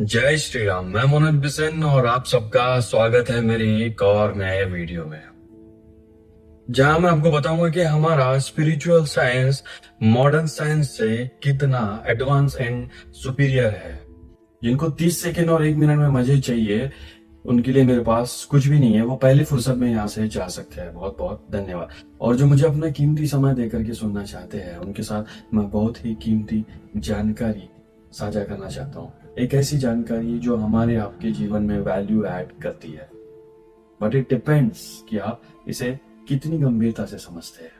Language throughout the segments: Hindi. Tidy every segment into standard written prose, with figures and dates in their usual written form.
जय श्री राम। मैं मोनत बिसन और आप सबका स्वागत है मेरी एक और नए वीडियो में, जहां मैं आपको बताऊंगा कि हमारा स्पिरिचुअल साइंस मॉडर्न साइंस से कितना एडवांस एंड सुपीरियर है। जिनको 30 सेकेंड और 1 मिनट में मजे चाहिए, उनके लिए मेरे पास कुछ भी नहीं है, वो पहली फुर्सत में यहाँ से जा सकते हैं। बहुत बहुत धन्यवाद। और जो मुझे अपना कीमती समय देकर के सुनना चाहते हैं, उनके साथ मैं बहुत ही कीमती जानकारी साझा करना चाहता हूँ। एक ऐसी जानकारी जो हमारे आपके जीवन में वैल्यू ऐड करती है, बट इट डिपेंड्स कि आप इसे कितनी गंभीरता से समझते हैं।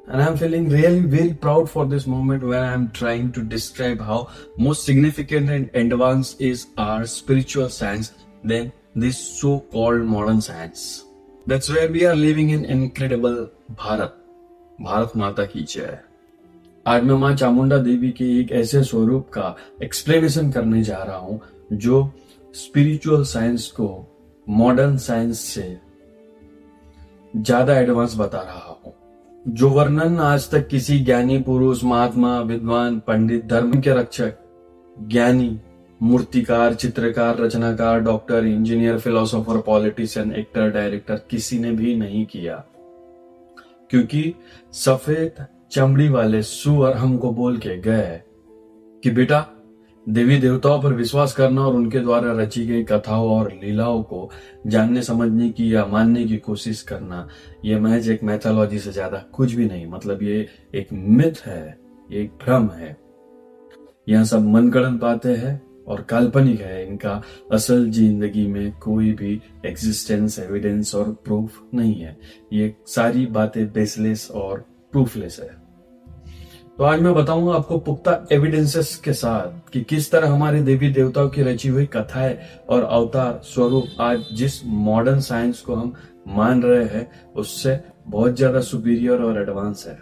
And I'm feeling really very proud for this moment when I'm trying to describe how most significant and advanced is our spiritual science than this so-called modern science. That's where we are living in incredible Bharat. Bharat माता की जय। आज मैं माँ चामुंडा देवी के एक ऐसे स्वरूप का एक्सप्लेनेशन करने जा रहा हूं जो स्पिरिचुअल साइंस को मॉडर्न साइंस से ज्यादा एडवांस बता रहा हूं, जो वर्णन आज तक किसी ज्ञानी पुरुष, महात्मा, विद्वान, पंडित, धर्म के रक्षक, ज्ञानी, मूर्तिकार, चित्रकार, रचनाकार, doctor, engineer, philosopher, politician, actor, director किसी ने भी नहीं किया। क्योंकि सफेद चमड़ी वाले सुअर हमको बोल के गए कि बेटा, देवी देवताओं पर विश्वास करना और उनके द्वारा रची गई कथाओं और लीलाओं को जानने समझने की या मानने की कोशिश करना, यह महज एक मैथोलॉजी से ज्यादा कुछ भी नहीं। मतलब ये एक मिथ है, एक भ्रम है। यह सब मनगढ़ंत बातें हैं और काल्पनिक है। इनका असल जिंदगी में कोई भी एग्जिस्टेंस, एविडेंस और प्रूफ नहीं है। ये सारी बातें बेसलेस और प्रूफलेस है। तो आज मैं बताऊंगा आपको पुख्ता एविडेंसेस के साथ कि किस तरह हमारे देवी देवताओं की रची हुई कथाएं और अवतार स्वरूप आज जिस मॉडर्न साइंस को हम मान रहे हैं उससे बहुत ज्यादा सुपीरियर और एडवांस है।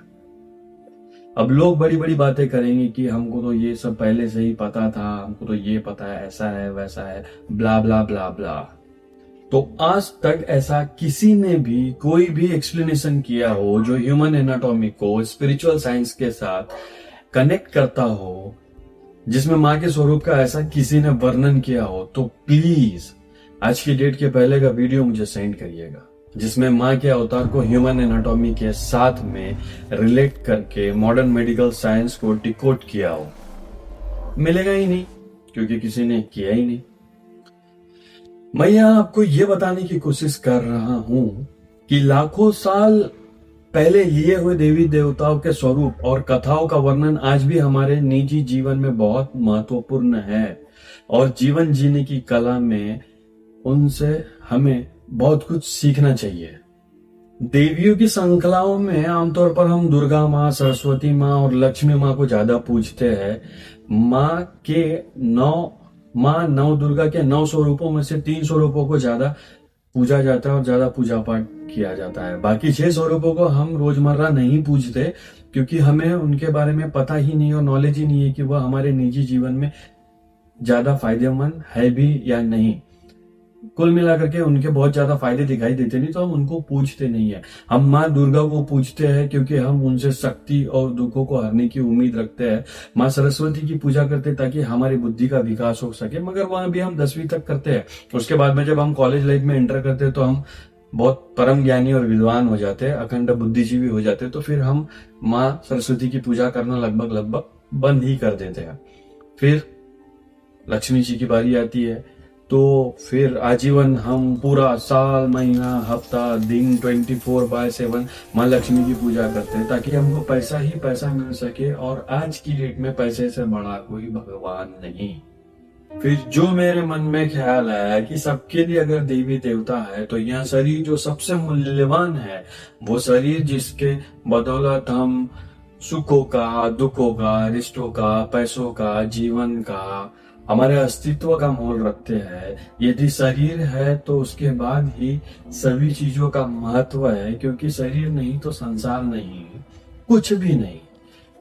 अब लोग बड़ी बड़ी बातें करेंगे कि हमको तो ये सब पहले से ही पता था, हमको तो ये पता है, ऐसा है वैसा है, ब्ला ब्ला ब्ला ब्ला। तो आज तक ऐसा किसी ने भी कोई भी एक्सप्लेनेशन किया हो जो ह्यूमन एनाटॉमी को स्पिरिचुअल साइंस के साथ कनेक्ट करता हो, जिसमें माँ के स्वरूप का ऐसा किसी ने वर्णन किया हो, तो प्लीज आज की डेट के पहले का वीडियो मुझे सेंड करिएगा, जिसमें माँ के अवतार को ह्यूमन एनाटॉमी के साथ में रिलेट करके मॉडर्न मेडिकल साइंस को डिकोड किया हो। मिलेगा ही नहीं, क्योंकि किसी ने किया ही नहीं। मैं यहां आपको यह बताने की कोशिश कर रहा हूं कि लाखों साल पहले लिए हुए देवी देवताओं के स्वरूप और कथाओं का वर्णन आज भी हमारे निजी जीवन में बहुत महत्वपूर्ण है और जीवन जीने की कला में उनसे हमें बहुत कुछ सीखना चाहिए। देवियों की श्रृंखलाओं में आमतौर पर हम दुर्गा माँ, सरस्वती माँ और लक्ष्मी माँ को ज्यादा पूजते हैं। माँ नौ दुर्गा के 9 स्वरूपों में से 3 स्वरूपों को ज्यादा पूजा जाता है और ज्यादा पूजा पाठ किया जाता है। बाकी 6 स्वरूपों को हम रोजमर्रा नहीं पूजते, क्योंकि हमें उनके बारे में पता ही नहीं और नॉलेज ही नहीं है कि वह हमारे निजी जीवन में ज्यादा फायदेमंद है भी या नहीं। कुल मिलाकर के उनके बहुत ज्यादा फायदे दिखाई देते नहीं, तो हम उनको पूछते नहीं है। हम माँ दुर्गा को पूछते हैं क्योंकि हम उनसे शक्ति और दुखों को हरने की उम्मीद रखते हैं। माँ सरस्वती की पूजा करते हैं ताकि हमारी बुद्धि का विकास हो सके, मगर वहां भी हम 10वीं तक करते हैं। उसके बाद में जब हम कॉलेज लाइफ में एंटर करते हैं तो हम बहुत परम ज्ञानी और विद्वान हो जाते हैं, अखंड बुद्धिजीवी हो जाते हैं, तो फिर हम माँ सरस्वती की पूजा करना लगभग बंद ही कर देते हैं। फिर लक्ष्मी जी की बारी आती है, तो फिर आजीवन हम पूरा साल, महीना, हफ्ता, दिन 24/7 माँ लक्ष्मी की पूजा करते हैं ताकि हमको पैसा ही पैसा मिल सके। और आज की डेट में पैसे से बड़ा कोई भगवान नहीं। फिर जो मेरे मन में ख्याल है कि सबके लिए अगर देवी देवता है तो यह शरीर जो सबसे मूल्यवान है, वो शरीर जिसके बदौलत हम सुखों का, दुखों का, रिश्तों का, पैसों का, जीवन का, हमारे अस्तित्व का मोल रखते हैं, यदि शरीर है तो उसके बाद ही सभी चीजों का महत्व है। क्योंकि शरीर नहीं तो संसार नहीं, कुछ भी नहीं।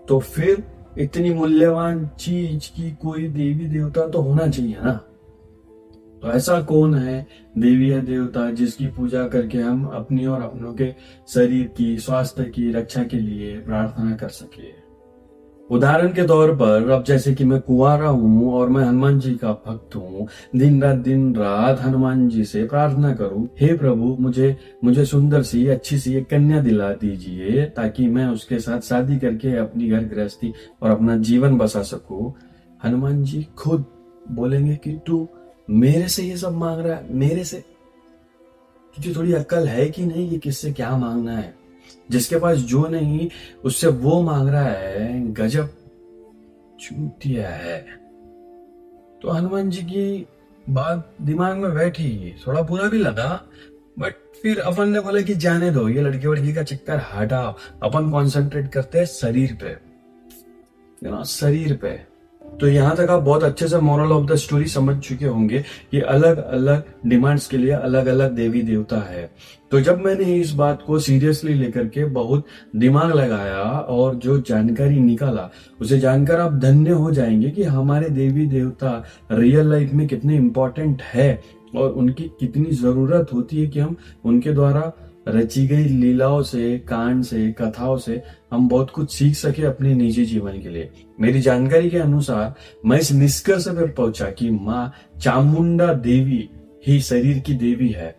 तो फिर इतनी मूल्यवान चीज की कोई देवी देवता तो होना चाहिए ना। तो ऐसा कौन है देवी या देवता जिसकी पूजा करके हम अपनी और अपनों के शरीर की, स्वास्थ्य की रक्षा के लिए प्रार्थना कर सके? उदाहरण के तौर पर अब जैसे कि मैं कुंवारा हूं और मैं हनुमान जी का भक्त हूं, दिन रात हनुमान जी से प्रार्थना करूं, हे प्रभु मुझे मुझे सुंदर सी अच्छी सी एक कन्या दिला दीजिए ताकि मैं उसके साथ शादी करके अपनी घर गृहस्थी और अपना जीवन बसा सकूं। हनुमान जी खुद बोलेंगे कि तू मेरे से ये सब मांग रहा है, मेरे से? तुझे थोड़ी अक्ल है कि नहीं कि किससे क्या मांगना है? जिसके पास जो नहीं उससे वो मांग रहा है, गजब चूतिया है। तो हनुमान जी की बात दिमाग में बैठी, थोड़ा बुरा भी लगा, बट फिर अपन ने बोला कि जाने दो, ये लड़की वड़की का चक्कर हटाओ, अपन कॉन्सेंट्रेट करते हैं शरीर पे, शरीर पे। तो यहां तक आप बहुत अच्छे से मोरल ऑफ द स्टोरी समझ चुके होंगे कि अलग अलग डिमांड्स के लिए अलग अलग देवी देवता है। तो जब मैंने इस बात को सीरियसली लेकर के बहुत दिमाग लगाया और जो जानकारी निकाला, उसे जानकर आप धन्य हो जाएंगे कि हमारे देवी देवता रियल लाइफ में कितने इंपॉर्टेंट है और उनकी कितनी जरूरत होती है कि हम उनके द्वारा रची गई लीलाओं से, कांड से, कथाओं से हम बहुत कुछ सीख सके अपने निजी जीवन के लिए। मेरी जानकारी के अनुसार मैं इस निष्कर्ष पर पहुंचा कि माँ चामुंडा देवी ही शरीर की देवी है।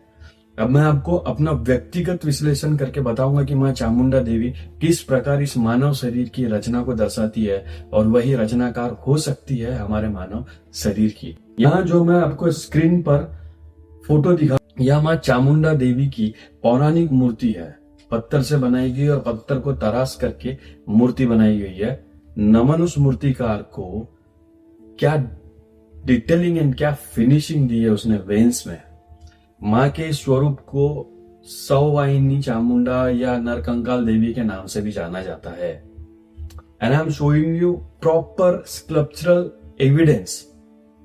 अब मैं आपको अपना व्यक्तिगत विश्लेषण करके बताऊंगा कि माँ चामुंडा देवी किस प्रकार इस मानव शरीर की रचना को दर्शाती है और वही रचनाकार हो सकती है हमारे मानव शरीर की। यहाँ जो मैं आपको स्क्रीन पर फोटो दिखा, यह माँ चामुंडा देवी की पौराणिक मूर्ति है। पत्थर से बनाई गई और पत्थर को तराश करके मूर्ति बनाई गई है। नमन उस मूर्तिकार को, क्या डिटेलिंग एंड क्या फिनिशिंग दी है उसने वेन्स में। माँ के स्वरूप को सौवाहिनी चामुंडा या नरकंकाल देवी के नाम से भी जाना जाता है। And I am showing you proper sculptural evidence.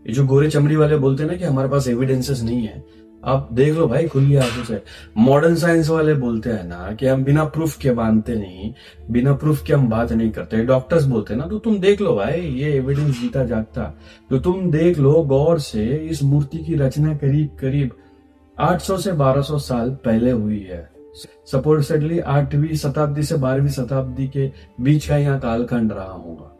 ये जो गोरे चमड़ी वाले बोलते हैं ना कि हमारे पास एविडेंसेस नहीं है, आप देख लो भाई खुली आंखों से। मॉडर्न साइंस वाले बोलते हैं ना कि हम बिना प्रूफ के मानते नहीं, बिना प्रूफ के हम बात नहीं करते। डॉक्टर्स बोलते हैं ना, तो तुम देख लो भाई, ये एविडेंस जीता जागता। तो तुम देख लो गौर से, इस मूर्ति की रचना करीब करीब 800 से 1200 साल पहले हुई है। सपोर्टेडली 8वीं शताब्दी से 12वीं शताब्दी के बीच का यहाँ कालखंड रहा होगा।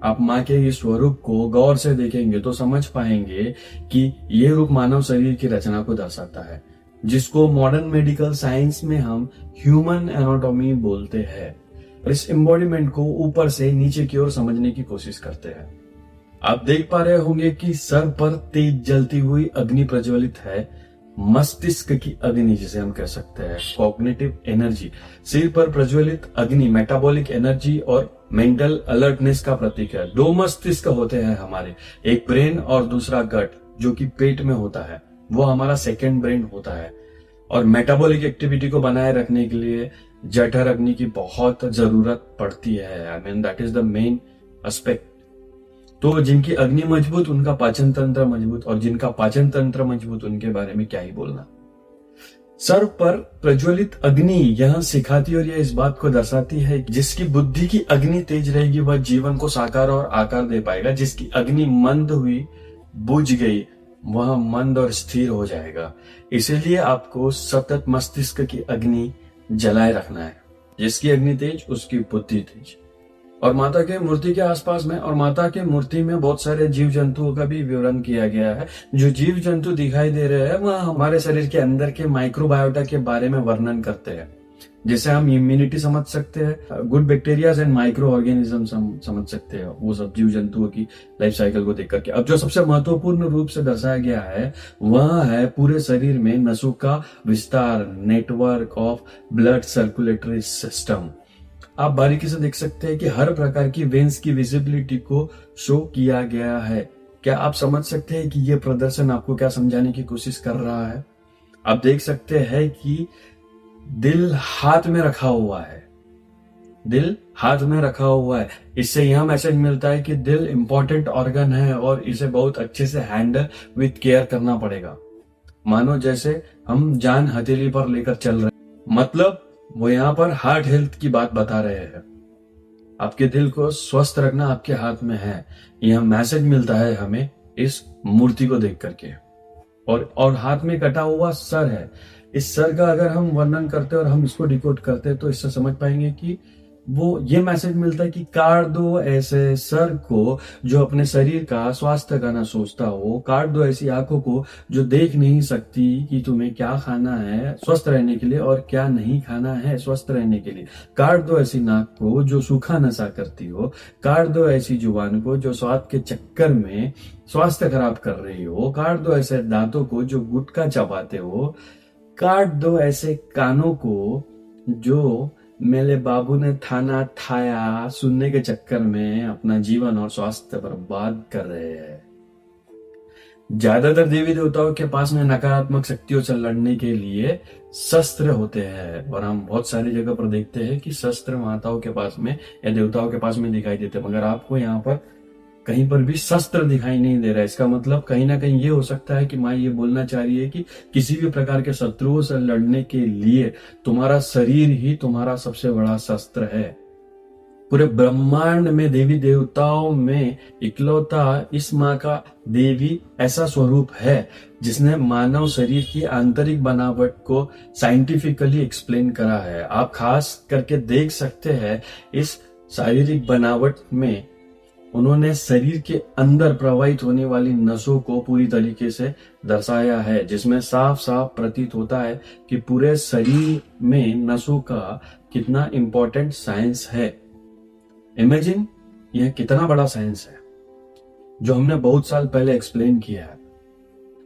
आप माँ के इस स्वरूप को गौर से देखेंगे तो समझ पाएंगे कि ये रूप मानव शरीर की रचना को दर्शाता है, जिसको मॉडर्न मेडिकल साइंस में हम ह्यूमन एनाटॉमी बोलते हैं। इस एम्बॉडीमेंट को ऊपर से नीचे की ओर समझने की कोशिश करते हैं। आप देख पा रहे होंगे कि सर पर तेज जलती हुई अग्नि प्रज्वलित है, मस्तिष्क की अग्नि जिसे हम कह सकते हैं, कॉग्निटिव एनर्जी। सिर पर प्रज्वलित अग्नि मेटाबॉलिक एनर्जी और मेंटल अलर्टनेस का प्रतीक है। दो मस्तिष्क होते हैं हमारे, एक ब्रेन और दूसरा गट, जो कि पेट में होता है, वो हमारा सेकेंड ब्रेन होता है। और मेटाबॉलिक एक्टिविटी को बनाए रखने के लिए जठर अग्नि की बहुत जरूरत पड़ती है। I mean that is the main aspect. तो जिनकी अग्नि मजबूत उनका पाचन तंत्र मजबूत, और जिनका पाचन तंत्र मजबूत उनके बारे में क्या ही बोलना। सर पर प्रज्वलित अग्नि यह सिखाती और यह इस बात को दर्शाती है कि जिसकी बुद्धि की अग्नि तेज रहेगी वह जीवन को साकार और आकार दे पाएगा। जिसकी अग्नि मंद हुई, बुझ गई, वह मंद और स्थिर हो जाएगा। इसीलिए आपको सतत मस्तिष्क की अग्नि जलाए रखना है। जिसकी अग्नि तेज उसकी बुद्धि तेज। और माता के मूर्ति के आसपास में, और माता के मूर्ति में बहुत सारे जीव जंतुओं का भी विवरण किया गया है। जो जीव जंतु दिखाई दे रहे हैं वह हमारे शरीर के अंदर के माइक्रोबायोटा के बारे में वर्णन करते हैं, जिसे हम इम्यूनिटी समझ सकते हैं, good bacterias and micro organism समझ सकते हैं, वो सब जीव जंतुओं की लाइफ साइकिल को देख करके। अब जो सबसे महत्वपूर्ण रूप से दर्शाया गया है वह है पूरे शरीर में नसों का विस्तार, network of blood circulatory system. आप बारीकी से देख सकते हैं कि हर प्रकार की वेन्स की विजिबिलिटी को शो किया गया है। क्या आप समझ सकते हैं कि यह प्रदर्शन आपको क्या समझाने की कोशिश कर रहा है? आप देख सकते हैं कि दिल हाथ में रखा हुआ है, दिल हाथ में रखा हुआ है। इससे यह मैसेज मिलता है कि दिल इंपॉर्टेंट ऑर्गन है और इसे बहुत अच्छे से हैंडल विथ केयर करना पड़ेगा। मानो जैसे हम जान हथेली पर लेकर चल रहे हैं। मतलब वो यहाँ पर हार्ट हेल्थ की बात बता रहे हैं। आपके दिल को स्वस्थ रखना आपके हाथ में है, यह मैसेज मिलता है हमें इस मूर्ति को देख करके। और हाथ में कटा हुआ सर है। इस सर का अगर हम वर्णन करते और हम इसको डिकोड करते तो इससे समझ पाएंगे कि वो ये मैसेज मिलता है कि काट दो ऐसे सर को जो अपने शरीर का स्वास्थ्य का ना सोचता हो, काट दो ऐसी आंखों को जो देख नहीं सकती कि तुम्हें क्या खाना है स्वस्थ रहने के लिए और क्या नहीं खाना है स्वस्थ रहने के लिए, काट दो ऐसी नाक को जो सूखा नशा करती हो, काट दो ऐसी जुबान को जो स्वाद के चक्कर में स्वास्थ्य खराब कर रही हो, काट दो ऐसे दांतों को जो गुटखा चबाते हो, काट दो ऐसे कानों को जो मेरे बाबू ने थाना ठाया सुनने के चक्कर में अपना जीवन और स्वास्थ्य बर्बाद कर रहे हैं। ज्यादातर देवी देवताओं के पास में नकारात्मक शक्तियों से लड़ने के लिए शस्त्र होते हैं, और हम बहुत सारी जगह पर देखते हैं कि शस्त्र माताओं के पास में या देवताओं के पास में दिखाई देते हैं, मगर आपको यहाँ पर कहीं पर भी शस्त्र दिखाई नहीं दे रहा है। इसका मतलब कहीं ना कहीं ये हो सकता है कि माँ ये बोलना चाह रही है कि किसी भी प्रकार के शत्रुओं से लड़ने के लिए तुम्हारा शरीर ही तुम्हारा सबसे बड़ा शस्त्र है। पूरे ब्रह्मांड में देवी देवताओं में इकलौता इस माँ का देवी ऐसा स्वरूप है जिसने मानव शरीर की आंतरिक बनावट को साइंटिफिकली एक्सप्लेन करा है। आप खास करके देख सकते हैं इस शारीरिक बनावट में उन्होंने शरीर के अंदर प्रवाहित होने वाली नसों को पूरी तरीके से दर्शाया है, जिसमें साफ साफ प्रतीत होता है कि पूरे शरीर में नसों का कितना इंपॉर्टेंट साइंस है। इमेजिन यह कितना बड़ा साइंस है जो हमने बहुत साल पहले एक्सप्लेन किया है।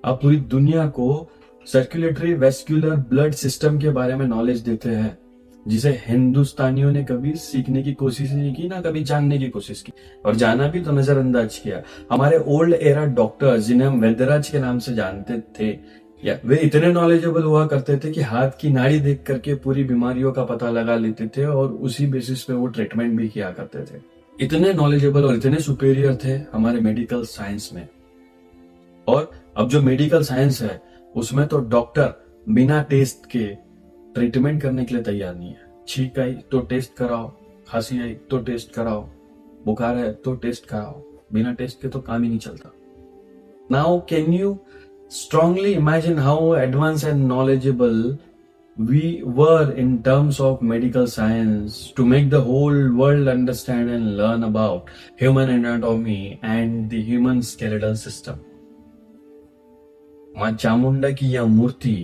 अब पूरी दुनिया को सर्कुलेटरी वेस्कुलर ब्लड सिस्टम के बारे में नॉलेज देते हैं, जिसे हिंदुस्तानियों ने कभी सीखने की कोशिश नहीं की, ना कभी जानने की कोशिश की, और जाना भी तो नजरअंदाज किया। हमारे ओल्ड एरा डॉक्टर्स जिन्हें हम वैद्यराज के नाम से जानते थे, या वे इतने नॉलेजेबल हुआ करते थे कि हाथ की नाड़ी देख करके पूरी बीमारियों का पता लगा लेते थे और उसी बेसिस पे वो ट्रीटमेंट भी किया करते थे। इतने नॉलेजेबल और इतने सुपेरियर थे हमारे मेडिकल साइंस में। और अब जो मेडिकल साइंस है उसमें तो डॉक्टर बिना टेस्ट के ट्रीटमेंट करने के लिए तैयार नहीं है। छींक आई तो टेस्ट कराओ, खांसी आई तो टेस्ट कराओ, बुखार है तो टेस्ट कराओ, बिना टेस्ट के तो काम ही नहीं चलता। Now can you strongly imagine how advanced and knowledgeable we were in terms of medical science to make the whole world understand and learn about human anatomy and the human skeletal system. मां चामुंडा की यह मूर्ति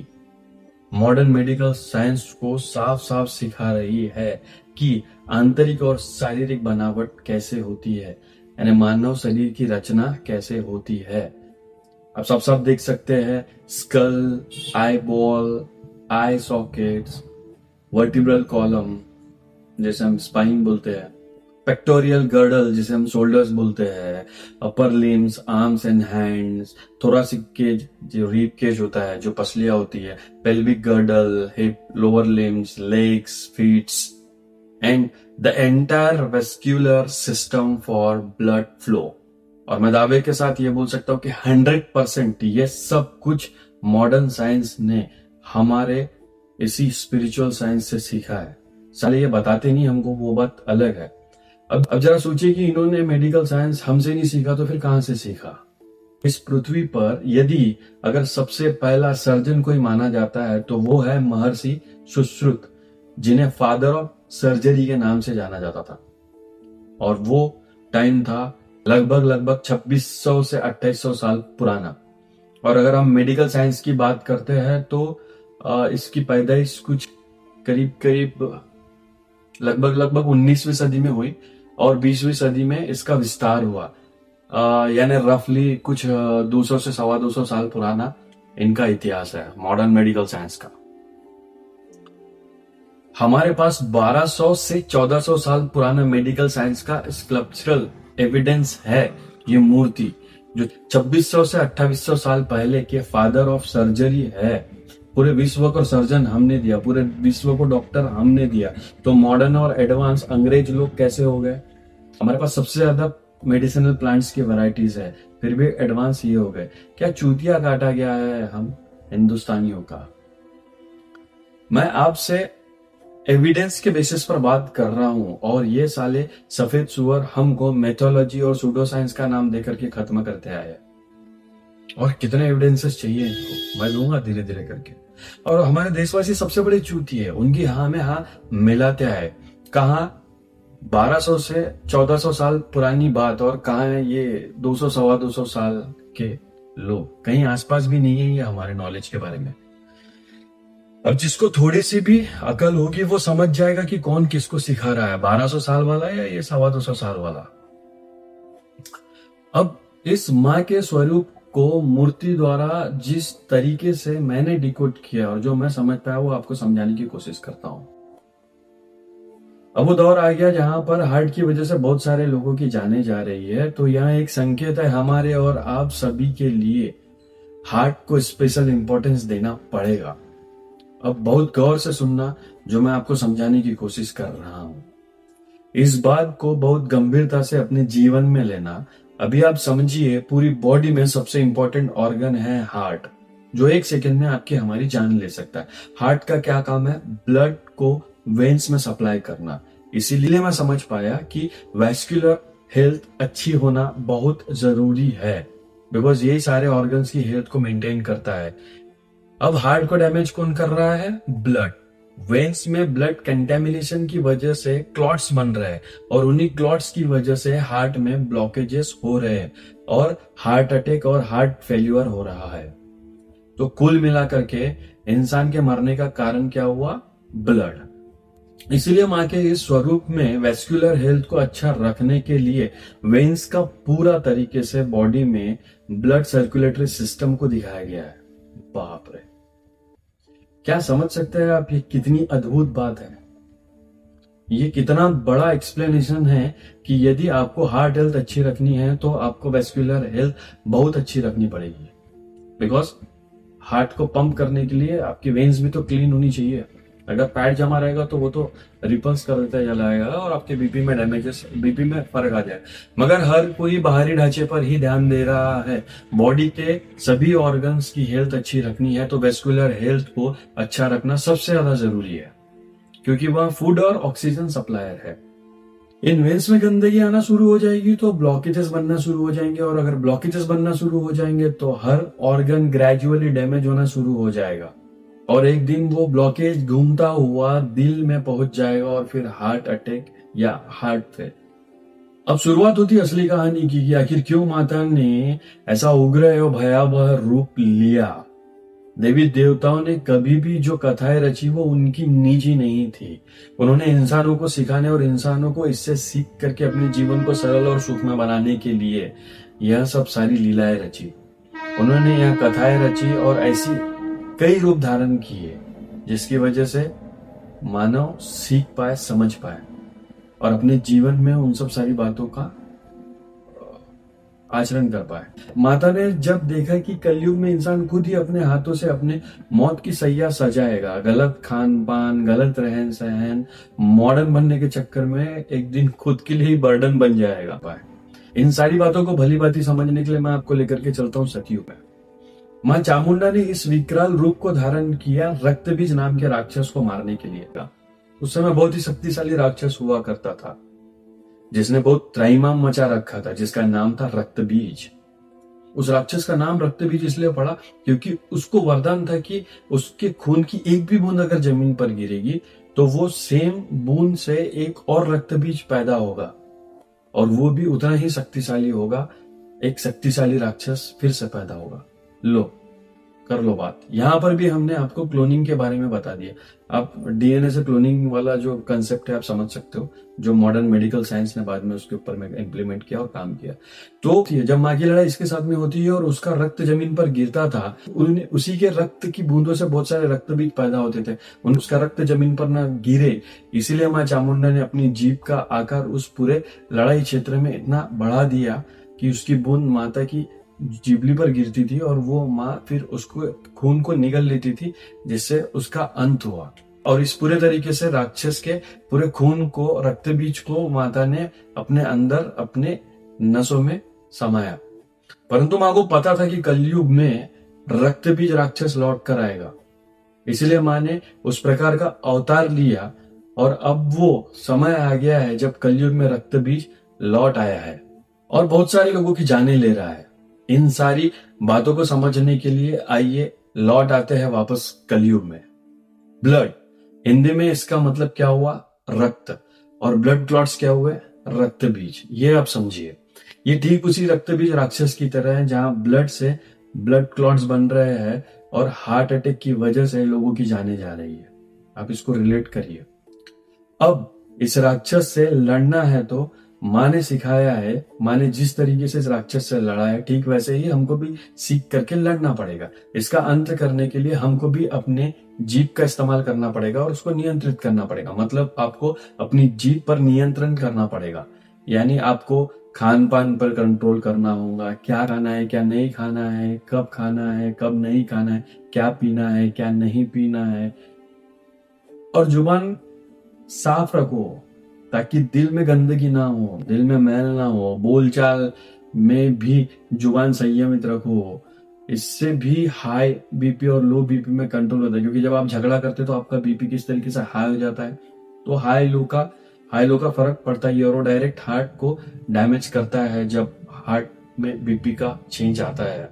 मॉडर्न मेडिकल साइंस को साफ साफ सिखा रही है कि आंतरिक और शारीरिक बनावट कैसे होती है, यानी मानव शरीर की रचना कैसे होती है। आप सब सब देख सकते हैं, स्कल, आई बॉल, आई सॉकेट्स, वर्टिब्रल कॉलम जैसे हम स्पाइन बोलते हैं, पेक्टोरियल गर्डल जिसे हम शोल्डर्स बोलते हैं, upper limbs, arms and hands, thoracic cage जो रीप केज होता है जो पसलियां होती है, pelvic girdle, hip, lower limbs, legs, feets and the entire vascular system for blood flow. और मैं दावे के साथ ये बोल सकता हूं कि 100% ये सब कुछ मॉडर्न साइंस ने हमारे इसी स्पिरिचुअल साइंस से सीखा है। साले ये बताते नहीं हमको, वो बात अलग है। अब जरा सोचिए कि इन्होंने मेडिकल साइंस हमसे नहीं सीखा तो फिर कहां से सीखा। इस पृथ्वी पर यदि अगर सबसे पहला सर्जन कोई माना जाता है तो वो है महर्षि सुश्रुत, जिन्हें फादर ऑफ सर्जरी के नाम से जाना जाता था। और वो टाइम था लगभग 2600 से 2800 साल पुराना। और अगर हम मेडिकल साइंस की बात करते हैं तो इसकी पैदाइश कुछ करीब लगभग 19वीं सदी में हुई और 20वीं सदी में इसका विस्तार हुआ। यानी रफली कुछ 200 से 250 साल पुराना इनका इतिहास है मॉडर्न मेडिकल साइंस का। हमारे पास 1200 से 1400 साल पुराना मेडिकल साइंस का स्कल्पचरल एविडेंस है। ये मूर्ति जो 2600 से 2800 साल पहले के फादर ऑफ सर्जरी है। पूरे विश्व को सर्जन हमने दिया, पूरे विश्व को डॉक्टर हमने दिया, तो मॉडर्न और एडवांस अंग्रेज लोग कैसे हो गए। हमारे पास सबसे ज्यादा मेडिसिनल प्लांट्स की वैरायटीज है, फिर भी एडवांस ये हो गए। क्या चूतिया काटा गया है हम हिंदुस्तानियों का। मैं आपसे एविडेंस के बेसिस पर बात कर रहा हूं और ये साले सफेद सुअर हमको मेथोलॉजी और सूडो साइंस का नाम देकर के खत्म करते आए। और कितने एविडेंसेस चाहिए इनको, मैं दूंगा धीरे धीरे करके। और हमारे देशवासी सबसे बड़े चूती है, उनकी हाँ में हाँ मिलाते आए। कहा 1200 से 1400 साल पुरानी बात, और कहाँ है ये 200 सवा 200 साल के लोग, कहीं आसपास भी नहीं है ये हमारे नॉलेज के बारे में। अब जिसको थोड़ी सी भी अकल होगी वो समझ जाएगा कि कौन किसको सिखा रहा है, 1200 साल वाला या ये सवा 200 साल वाला। अब इस माँ के स्वरूप को मूर्ति द्वारा जिस तरीके से मैंने डिकोड किया और जो मैं समझ पाया वो आपको समझाने की कोशिश करता हूं। अब वो दौर आ गया जहां पर हार्ट की वजह से बहुत सारे लोगों की जाने जा रही है, तो यहाँ एक संकेत है हमारे और आप सभी के लिए, हार्ट को स्पेशल इंपॉर्टेंस देना पड़ेगा। अब बहुत गौर से सुनना जो मैं आपको समझाने की कोशिश कर रहा हूं, इस बात को बहुत गंभीरता से अपने जीवन में लेना। अभी आप समझिए, पूरी बॉडी में सबसे इंपॉर्टेंट ऑर्गन है हार्ट, जो एक सेकंड में आपकी हमारी जान ले सकता है। हार्ट का क्या काम है? ब्लड को वेन्स में सप्लाई करना। इसीलिए मैं समझ पाया कि वैस्कुलर हेल्थ अच्छी होना बहुत जरूरी है, बिकॉज यही सारे ऑर्गन्स की हेल्थ को मेंटेन करता है। अब हार्ट को डैमेज कौन कर रहा है? ब्लड। वेन्स में ब्लड कंटेमिनेशन की वजह से क्लॉट्स बन रहे हैं, और उन्हीं क्लॉट्स की वजह से हार्ट में ब्लॉकेजेस हो रहे हैं और हार्ट अटैक और हार्ट फेल्यूर हो रहा है। तो कुल मिलाकर के इंसान के मरने का कारण क्या हुआ? ब्लड। इसीलिए माँ के इस स्वरूप में वेस्कुलर हेल्थ को अच्छा रखने के लिए वेन्स का पूरा तरीके से बॉडी में ब्लड सर्कुलेटरी सिस्टम को दिखाया गया है। बाप रे, क्या समझ सकते हैं आप? ये कितनी अद्भुत बात है, ये कितना बड़ा एक्सप्लेनेशन है कि यदि आपको हार्ट हेल्थ अच्छी रखनी है तो आपको वेस्कुलर हेल्थ बहुत अच्छी रखनी पड़ेगी। बिकॉज हार्ट को पंप करने के लिए आपकी वेन्स भी तो क्लीन होनी चाहिए। अगर फैट जमा रहेगा तो वो तो रिपल्स कर देता जलाएगा और आपके बीपी में बीपी में फर्क आ जाए। मगर हर कोई बाहरी ढांचे पर ही ध्यान दे रहा है। बॉडी के सभी ऑर्गन्स की हेल्थ अच्छी रखनी है तो वेस्कुलर हेल्थ को अच्छा रखना सबसे ज्यादा जरूरी है, क्योंकि वह फूड और ऑक्सीजन सप्लायर है। इन वेन्स में गंदगी आना शुरू हो जाएगी तो ब्लॉकेजेस बनना शुरू हो जाएंगे, और अगर ब्लॉकेजेस बनना शुरू हो जाएंगे तो हर ऑर्गन ग्रेजुअली डैमेज होना शुरू हो जाएगा, और एक दिन वो ब्लॉकेज घूमता हुआ दिल में पहुंच जाएगा और फिर हार्ट अटैक या हार्ट फेल। अब शुरुआत होती है असली कहानी की कि आखिर क्यों माता ने ऐसा उग्र और भयावह रूप लिया। देवी देवताओं ने कभी भी जो कथाएं रची वो उनकी निजी नहीं थी। उन्होंने इंसानों को सिखाने और इंसानों को इससे सीख करके अपने जीवन को सरल और सुखमय बनाने के लिए यह सब सारी लीलाएं रची। उन्होंने यह कथाएं रची और ऐसी कई रूप धारण किए जिसकी वजह से मानव सीख पाए, समझ पाए और अपने जीवन में उन सब सारी बातों का आचरण कर पाए। माता ने जब देखा कि कलयुग में इंसान खुद ही अपने हाथों से अपने मौत की सैया सजाएगा, गलत खान पान, गलत रहन सहन, मॉडर्न बनने के चक्कर में एक दिन खुद के लिए ही बर्डन बन जाएगा। इन सारी बातों को भली भांति समझने के लिए मैं आपको लेकर के चलता हूँ सतयुग में। माँ चामुंडा ने इस विकराल रूप को धारण किया रक्तबीज नाम के राक्षस को मारने के लिए। उस समय बहुत ही शक्तिशाली राक्षस हुआ करता था जिसने बहुत त्राहिमाम मचा रखा था, जिसका नाम था रक्तबीज। उस राक्षस का नाम रक्तबीज इसलिए पड़ा क्योंकि उसको वरदान था कि उसके खून की एक भी बूंद अगर जमीन पर गिरेगी तो वो सेम बूंद से एक और रक्तबीज पैदा होगा और वो भी उतना ही शक्तिशाली होगा। एक शक्तिशाली राक्षस फिर से पैदा होगा। लो कर लो बात। यहां पर भी हमने आपको क्लोनिंग के बारे में बता दिया। आप डीएनए से क्लोनिंग वाला जो कंसेप्ट है आप समझ सकते हो, जो मॉडर्न मेडिकल साइंस ने बाद में उसके ऊपर में इंप्लीमेंट किया और काम किया। तो जब माँ की लड़ाई इसके साथ में होती है और उसका रक्त जमीन पर गिरता था, उसी के रक्त की बूंदों से बहुत सारे रक्तबीज पैदा होते थे। उसका रक्त जमीन पर ना गिरे, इसीलिए माँ चामुंडा ने अपनी जीभ का आकार उस पूरे लड़ाई क्षेत्र में इतना बढ़ा दिया कि उसकी बूंद माता की जीवली पर गिरती थी और वो माँ फिर उसको खून को निगल लेती थी, जिससे उसका अंत हुआ। और इस पूरे तरीके से राक्षस के पूरे खून को, रक्तबीज को माता ने अपने अंदर, अपने नसों में समाया। परंतु माँ को पता था कि कलयुग में रक्तबीज राक्षस लौट कर आएगा, इसलिए माँ ने उस प्रकार का अवतार लिया और अब वो समय आ गया है जब कलयुग में रक्तबीज लौट आया है और बहुत सारे लोगों की जानें ले रहा है। इन सारी बातों को समझने के लिए आइए लौट आते हैं वापस कलयुग में। ब्लड, हिंदी में इसका मतलब क्या हुआ? रक्त। और ब्लड क्लॉट्स क्या हुए? रक्त बीज। ये आप समझिए, ये ठीक उसी रक्त बीज राक्षस की तरह है जहां ब्लड से ब्लड क्लॉट्स बन रहे हैं और हार्ट अटैक की वजह से लोगों की जाने जा रही है। आप इसको रिलेट करिए। अब इस राक्षस से लड़ना है तो माँ ने सिखाया है, माँ ने जिस तरीके से इस राक्षस से लड़ा है ठीक वैसे ही हमको भी सीख करके लड़ना पड़ेगा। इसका अंत करने के लिए हमको भी अपने जीभ का इस्तेमाल करना पड़ेगा और उसको नियंत्रित करना पड़ेगा। मतलब आपको अपनी जीभ पर नियंत्रण करना पड़ेगा, यानी आपको खान पान पर कंट्रोल करना होगा। क्या खाना है, क्या नहीं खाना है, कब खाना है, कब नहीं खाना है, क्या पीना है, क्या नहीं पीना है। और जुबान साफ रखो ताकि दिल में गंदगी ना हो, दिल में मैल ना हो। बोलचाल में भी जुबान संयमित रखो। इससे भी हाई बीपी और लो बीपी में कंट्रोल होता है, क्योंकि जब आप झगड़ा करते तो आपका बीपी किस तरीके से हाई हो जाता है, तो हाई लो का फर्क पड़ता है और वो डायरेक्ट हार्ट को डैमेज करता है जब हार्ट में बीपी का चेंज आता है।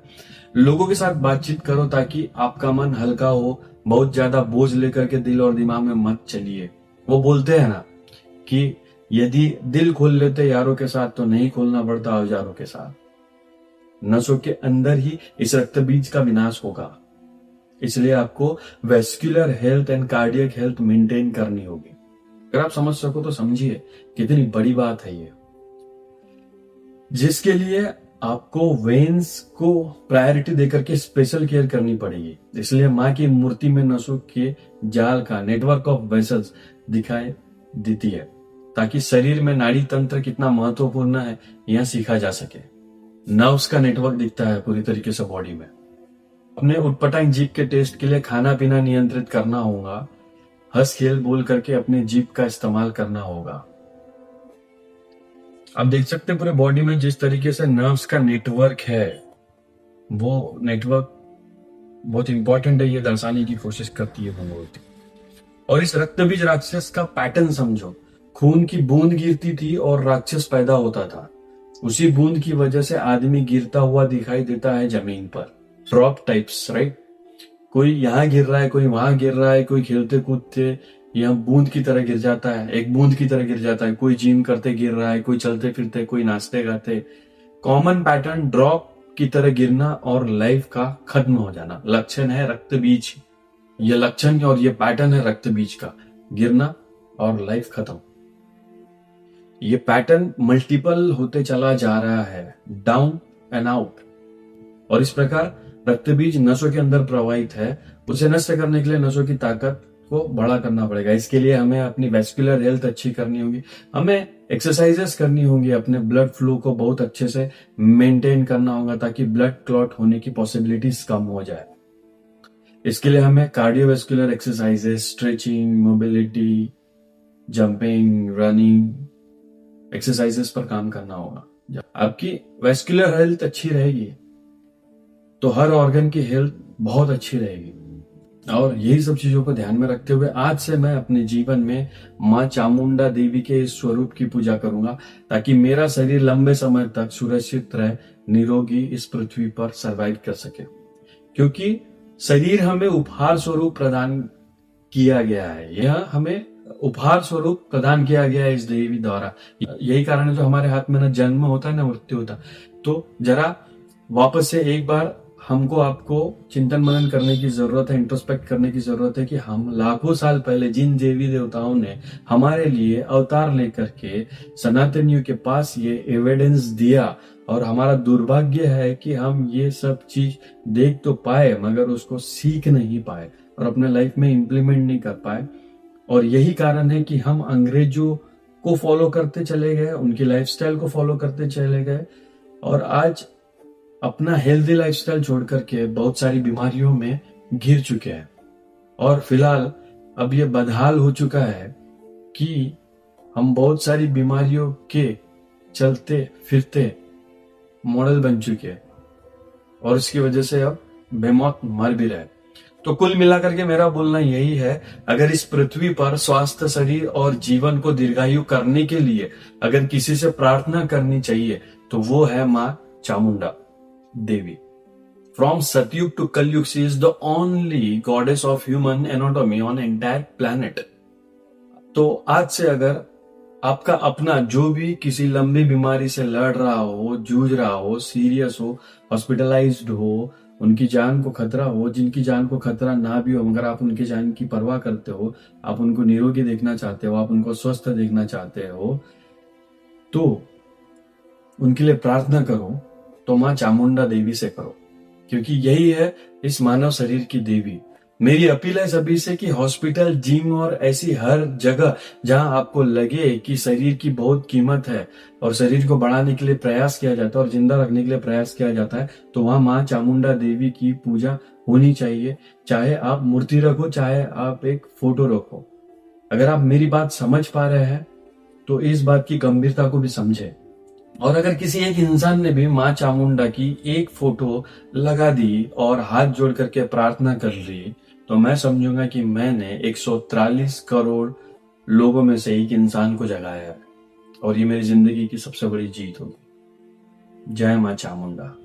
लोगों के साथ बातचीत करो ताकि आपका मन हल्का हो। बहुत ज्यादा बोझ लेकर के दिल और दिमाग में मत चलिए। वो बोलते हैं ना कि यदि दिल खोल लेते यारों के साथ तो नहीं खोलना पड़ता औजारों के साथ। नसों के अंदर ही इस रक्त बीज का विनाश होगा, इसलिए आपको vascular health and cardiac health maintain करनी होगी। अगर आप समझ सको तो समझिए कितनी बड़ी बात है ये, जिसके लिए आपको वेन्स को प्रायोरिटी देकर के स्पेशल केयर करनी पड़ेगी। इसलिए माँ की मूर्ति में नसों के जाल का नेटवर्क ऑफ वेसल्स दिखाई देती है, ताकि शरीर में नाड़ी तंत्र कितना महत्वपूर्ण है यह सीखा जा सके। नर्व्स का नेटवर्क दिखता है पूरी तरीके से बॉडी में। अपने उटपटांग जीभ के टेस्ट के लिए खाना पीना नियंत्रित करना होगा। हंस खेल बोल करके अपने जीभ का इस्तेमाल करना होगा। आप देख सकते हैं पूरे बॉडी में जिस तरीके से नर्व्स का नेटवर्क है, वो नेटवर्क बहुत इंपॉर्टेंट है, ये दर्शाने की कोशिश करती है भगवती। और इस रक्तबीज राक्षस का पैटर्न समझो। खून की बूंद गिरती थी और राक्षस पैदा होता था। उसी बूंद की वजह से आदमी गिरता हुआ दिखाई देता है जमीन पर। Drop types, right? कोई यहाँ गिर रहा है, कोई वहां गिर रहा है, कोई खेलते कूदते यहाँ बूंद की तरह गिर जाता है, एक बूंद की तरह गिर जाता है। कोई जिम करते गिर रहा है, कोई चलते फिरते, कोई नाचते गाते। कॉमन पैटर्न ड्रॉप की तरह गिरना और लाइफ का खत्म हो जाना। लक्षण है रक्त बीज, ये लक्षण और ये पैटर्न है रक्त बीज का, गिरना और लाइफ खत्म। ये पैटर्न मल्टीपल होते चला जा रहा है, डाउन एंड आउट। और इस प्रकार रक्त बीज नसों के अंदर प्रवाहित है। उसे नष्ट करने के लिए नसों की ताकत को बड़ा करना पड़ेगा। इसके लिए हमें अपनी वेस्कुलर हेल्थ अच्छी करनी होगी, हमें एक्सरसाइजेस करनी होंगी, अपने ब्लड फ्लो को बहुत अच्छे से मेंटेन करना होगा ताकि ब्लड क्लॉट होने की पॉसिबिलिटीज कम हो जाए। इसके लिए हमें cardiovascular exercises, stretching, mobility, jumping, running exercises पर काम करना होगा। आपकी वेस्कुलर हेल्थ अच्छी रहेगी तो हर ऑर्गन की हेल्थ बहुत अच्छी रहेगी। और यही सब चीजों को ध्यान में रखते हुए आज से मैं अपने जीवन में माँ चामुंडा देवी के इस स्वरूप की पूजा करूंगा ताकि मेरा शरीर लंबे समय तक सुरक्षित रहे, निरोगी इस पृथ्वी पर सरवाइव कर सके। क्योंकि शरीर हमें उपहार स्वरूप प्रदान किया गया है, यह हमें उपहार स्वरूप प्रदान किया गया है इस देवी द्वारा। यही कारण है जो हमारे हाथ में ना जन्म होता है ना मृत्यु होता। तो जरा वापस से एक बार हमको आपको चिंतन मनन करने की जरूरत है, इंट्रोस्पेक्ट करने की जरूरत है कि हम लाखों साल पहले जिन देवी देवताओं ने हमारे लिए अवतार लेकर के सनातनियों के पास ये एविडेंस दिया, और हमारा दुर्भाग्य है कि हम ये सब चीज देख तो पाए मगर उसको सीख नहीं पाए और अपने लाइफ में इंप्लीमेंट नहीं कर पाए। और यही कारण है कि हम अंग्रेजों को फॉलो करते चले गए, उनकी लाइफस्टाइल को फॉलो करते चले गए और आज अपना हेल्दी लाइफस्टाइल छोड़ करके बहुत सारी बीमारियों में घिर चुके हैं। और फिलहाल अब ये बदहाल हो चुका है कि हम बहुत सारी बीमारियों के चलते फिरते मॉडल बन चुके हैं और इसकी वजह से अब बेमौत मर भी रहे। तो कुल मिलाकर के मेरा बोलना यही है, अगर इस पृथ्वी पर स्वास्थ्य शरीर और जीवन को दीर्घायु करने के लिए अगर किसी से प्रार्थना करनी चाहिए तो वो है माँ Chamunda Devi. From Satyug to Kalyug, she is the only goddess of human anatomy on entire planet. तो आज से अगर आपका अपना जो भी किसी लंबी बीमारी से लड़ रहा हो, जूझ रहा हो, सीरियस हो, हॉस्पिटलाइज्ड हो, उनकी जान को खतरा हो, जिनकी जान को खतरा ना भी हो मगर आप उनकी जान की परवाह करते हो, आप उनको निरोगी देखना चाहते हो, आप उनको स्वस्थ देखना चाहते हो, तो उनके लिए प्रार्थना करो तो मां चामुंडा देवी से करो, क्योंकि यही है इस मानव शरीर की देवी। मेरी अपील है सभी से कि हॉस्पिटल, जिम और ऐसी हर जगह जहां आपको लगे कि शरीर की बहुत कीमत है और शरीर को बढ़ाने के लिए प्रयास किया जाता है और जिंदा रखने के लिए प्रयास किया जाता है, तो वहां मां चामुंडा देवी की पूजा होनी चाहिए। चाहे आप मूर्ति रखो, चाहे आप एक फोटो रखो। अगर आप मेरी बात समझ पा रहे हैं तो इस बात की गंभीरता को भी समझे। और अगर किसी एक इंसान ने भी मां चामुंडा की एक फोटो लगा दी और हाथ जोड़ करके प्रार्थना कर ली, तो मैं समझूंगा कि मैंने 143 करोड़ लोगों में से एक इंसान को जगाया है और ये मेरी जिंदगी की सबसे बड़ी जीत होगी। जय मां चामुंडा।